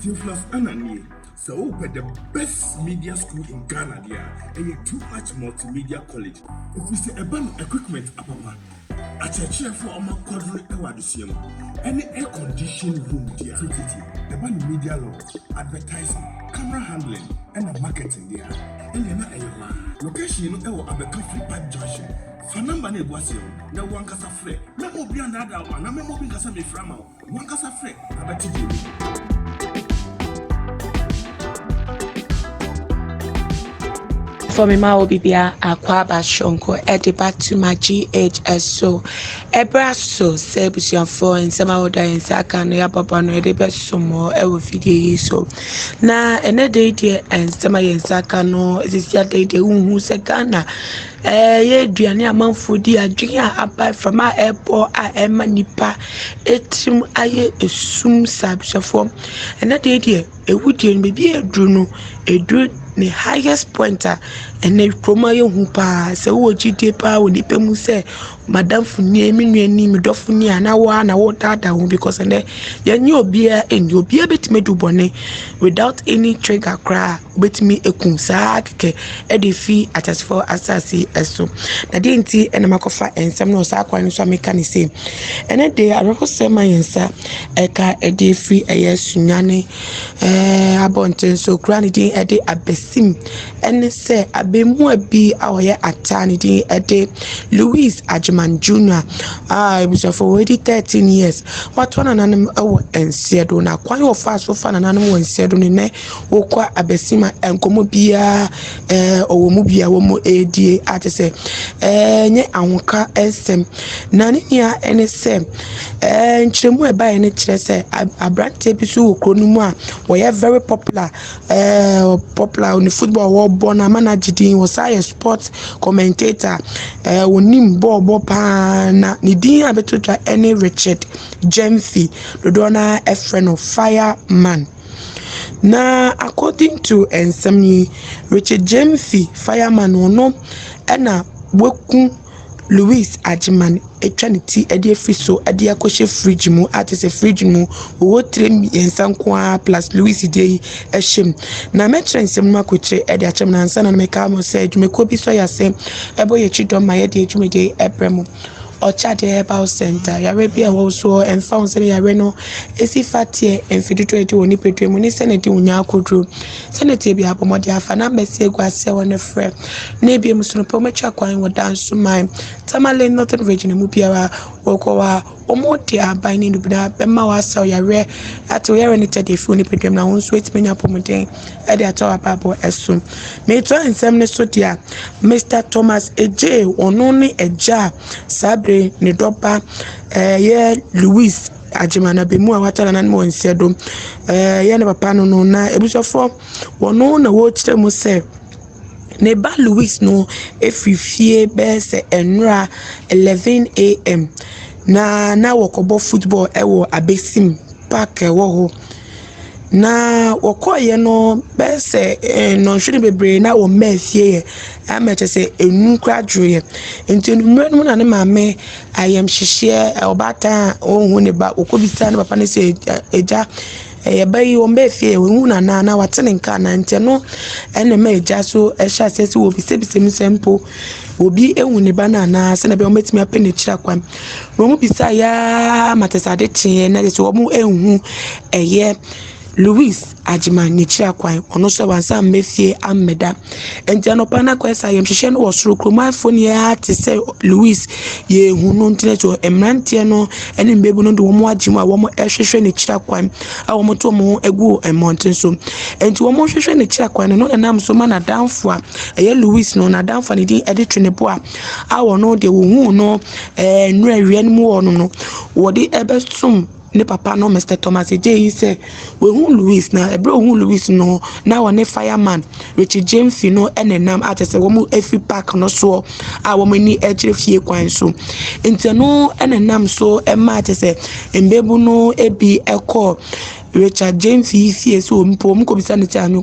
Theophilus Anani, so the best media school in Ghana there, and a too much multimedia college. If we say a band equipment apapa, a church for a quadruple ewadisium, any air conditioned room there, the band media law, advertising, camera handling, and the marketing there, and you're not a location you know Abeka Free Park Junction. Fanamba ne guasio, na wankasa fre, na obi another one, na me mobi kasa me frama, wankasa fre, abati for me ma obibia akwaba shonko edi back to my GHS so ebraso sebusian for in sama oda in saka no ya papa no edi beso mo e wo video so na ene dey dey en sama yen saka no ezisia dey dey unhu se Ghana ye duane amanfo di adwen a abai from a airport a ema nipa etim aye esum sabsefo ene dey dey ewudie no bebi edru no edru the highest pointer and the promo hu pa se wo gide pa wo nipa mu se madam funie mi nuani mi dofunie na wa na wo dada hu because and yenye obia enye obia betime du bone without any trigger cry betime ekun sa keke e dey fi atasfo asasi eso na dey nti ena makofa ensam no sa kwan so ameka ni say ene dey arofo sema yensa eka e dey fi eyesunyane abonten so kra ni dey e dey abesim ene se abemu abi awoye atani dey e dey Louis Ajiman Jr. I was for already 13 years. What one and ensiedo na kwan of fast so far and ensiedo ne wokwa abesima enkomo bia owomubia womo edi ate se nye anwoka esem na ne nia ene se nchiremu eba ene kire se abrante bi so wokro no mu a we very popular on the football world born managing was a sports commentator wonim bobo pa na ni din abetotwa any Richard Jemfi dodona a friend of fireman. Na according to ensami Richard Jemfi fireman ono ena weku Louis Ajiman etwaniti ede fiso ede akoshe fridge mu atese fridge mu wo 3 yensankwa plus Louis dey ehim na metre nsem makoche ede achem na nsa na meka mo se adwumeko bi so yase ebo ye chidom ma ye de adwumede ebremu Ochade Herbal Center yare bi a wo so emfa won se yare no esi fatie emfiduto eti woni petwe mu ni seneti unya akodro seneti bi abomode afa na mbesi egwase won frɛ na bi musuno pomecha kwan wo danso man tamale northern region mu biara wokowa omode aban ni dubida bema wasa yare ato yare ni tede fi woni petwe na won so etmenya pomoden e de ato apabo eso me to ensem ne so dia Mr. Thomas Eje ono ni eja sabe ne dopa ye Louis Ajimana bemu a watala nan mo nsiedo ye ne papa no na ebusofo wono na wo kire mu se ne ba Louis no efifie be se enra 11 am na wokobo football ewo abesim park ewo ho na wokoye no be se no hwene bebre na wo mafie ameche se enu kradwoye enti enu na ne maame ayem hyehye obata ohun ne ba okobisa ne papa ne se eja bayi wo mafie wo na watene nka na nte no ene ma eja so ehya asese wo bisebisem sempo obi ehun ne ba na se na be o metimi apene kira kwan wo mu bisa ya matesade tie na se wo mu ehun eye Louis Ajiman nichia kwan ono so wansa mefie ameda enti anopa na kwesa yem hwehwe no wosoro kroma phone ya te se Louis ye hunu ntine to emrantie no ene mbebu no de wo mo ajimu a wo mo ehwehwe nichia kwan a wo mo to mo egu emonten so enti wo mo hwehwe nichia kwan no nam so ma na danfo a eye Louis no na danfo ne din editwe ne bo a wo no de wo hu no nura wie no mu wo no wo de ebesum ne papa no Mr. Thomas Eje say we hu Louis na ebro hu Louis no na one fireman Richard James no enenam atese wo mu efi park no so a wo mani ejire fie kwan so enti no enenam so ema atese embebu no ebi ekọ Richard James fie so mpo mko bisa ne tanu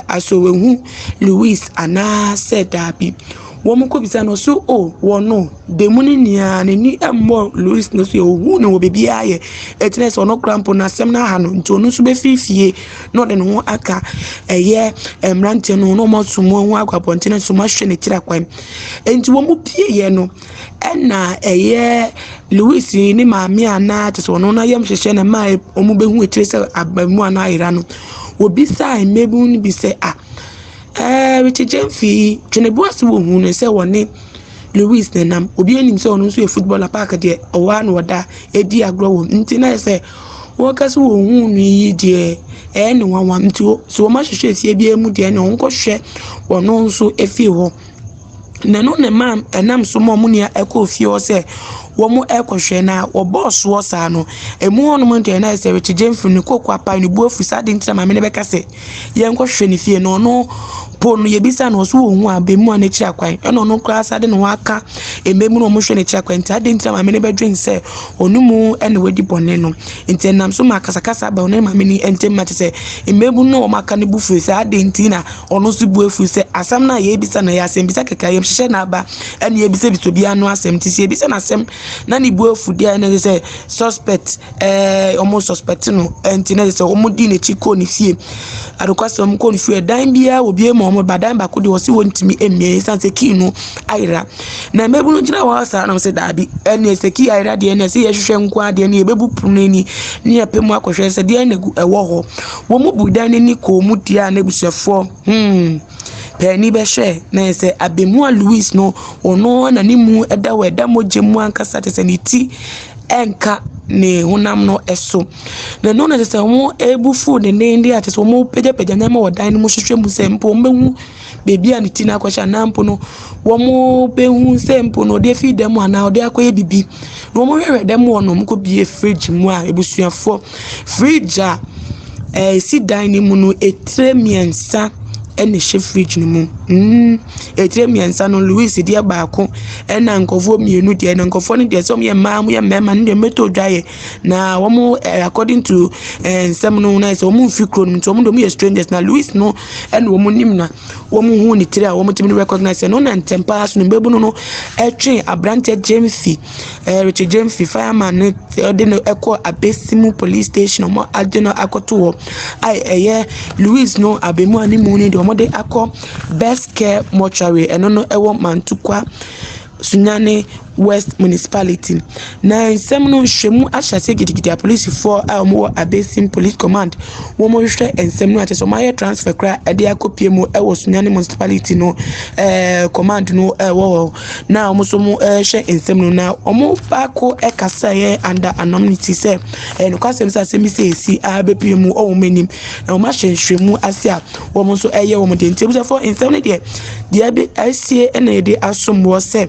aso we hu Louis ana said abi Woman could be saying so, oh, one no, the money near any more Louis no so who no baby aye, etness or no cramp on a seminar hand, to no sube fee, not in one aka, a year, and ranting no more to more work upon tenants so much in a tiraquine. And to one more pay, no, and na a year Louis ni mammy and not as one on I am session and my omube who trace a one I ran would be sign, maybe only be say, ah. Richard Jemfi, Cheneboas woman, say one name Louis Nenam, Obi and himself on a footballer park at the one wada, a dear grow. Until I say, workers who wound me, dear, and one want to, so much shares ye be a moody and uncle share, or no so a few. Nano ne mam enam so mo munia eko fie o se wo mo ekohwe na wo boss wo sa no emu ono mo ntia na se Richard Jemfi ni kokwa pa ni bu afusa de ntia ma me ne beka se ye nkohwe ni fie no no po no ye bisa no so wo hu abemu an echi akwan eno no kra sa de no aka ememu no mo hwe ne echi akwan ntia de ntia ma me ne bedwen se onumu ene wedi bone no ntia nam so makasakasa ba ono ma me ni entem ma se ememu no maka ne bu fusa de ntina ono so bu afusa asam na ye bisa na ya asem bisa keka ye hye na ba ene ye bisa biso bia no asem ti se bisa na asem na ni bu afudi ene se suspect almost suspect no ntina se omo di ne chiko ni fie adokwase omo ko ni fie dan bia obi e mo badan ba ko de wosi wontimi emie sanse ki no ayira na mebu no gina wa sa na se dabi ene se ki ayira de ene se ye hwehwe nko ade ne bebu punu ni ne apemu akohwe se de ene ewo ho wo mu budan ni ko mu dia na busuafo Penny Beshe, na se abemua Louis no ono na ni mu eda weda moje mu ankasa te se ni ti enka ne honam no eso na no na se wo ebufu de ne ndi ate so mo peja na ma wodan mu hwehwe mu se mpo mbehu bebi ani ti na kwasha na mpo no wo mo behu se mpo no de fi dem ana ode akoye bibi no mo hwehwe dem ono mko bie fridge mu a ebusuafo fridge a si dan ni mu no etremiensa ene hye fridge ni mu etremiensa no Louis dia baako ena nkofo mienu dia na nkofo ne dia som ye maam ye mema ne meto dwaye na wo according to some no na so mo fi kro no so mo do mo ye strangers na Louis no ena wo mo nim na wo mo hu ni tire a wo mo timi recognize no na ntempa so no bebu no etwe abrante Jemfi Richard Jemfi fireman ne de no eko Abesimu police station mo ade no akoto wo ai Louis no abemu ani mu ni de mo de akọ best care mortuary eno no ewo Mantukwa Sunyane West Municipality na nsem no hwemu ahyase gidigidi police for mo Abesim Police Command wo mo hwehwe nsem no ateso maye transfer kra ede akopie mu ewo Sunyane Municipality no command no ewo na mo so mo hwe nsem no na omo baako ekasa ye under anonymity say no kwasem say semi say esi abepie mu o menim na mo hwehwemu ase a wo mo so eye wo mo de ntebusa for nsem no de be asie na ede asom wo say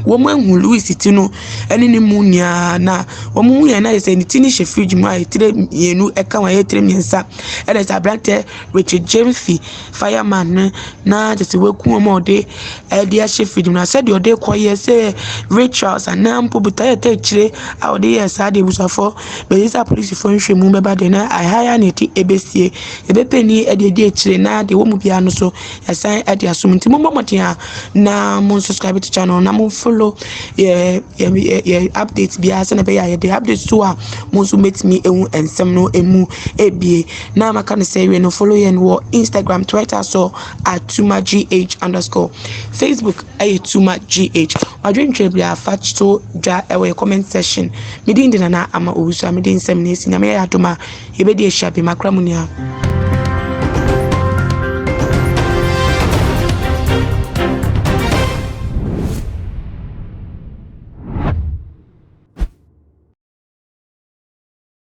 woman who Louis Tino any munia na woman na is any tini she fridge my tire yenu eka wa ye tire miensa and is abrante Richard Jemfi fireman na just weku mo de dia she fridge na said your day koye say Richards and nampo buta te chire a de yes ade busafo but this police for hwe mu beba de na I hire na ti ebesie ebepeni e de chire na de wo mu bia no so yasan ade asumnti mo motia na mo subscribe to channel na mo follow updates bia se na be ya the updates to a mo so metimi ehu ensem no emu ebie na maka ne say we no follow yen wo Instagram Twitter so @tumagh_ Facebook @tumagh wadwentwe bia fatch to ja ewe comment section me din na ama owusu me din nsem na esi na me ya adoma ye be di ehia be makramunia.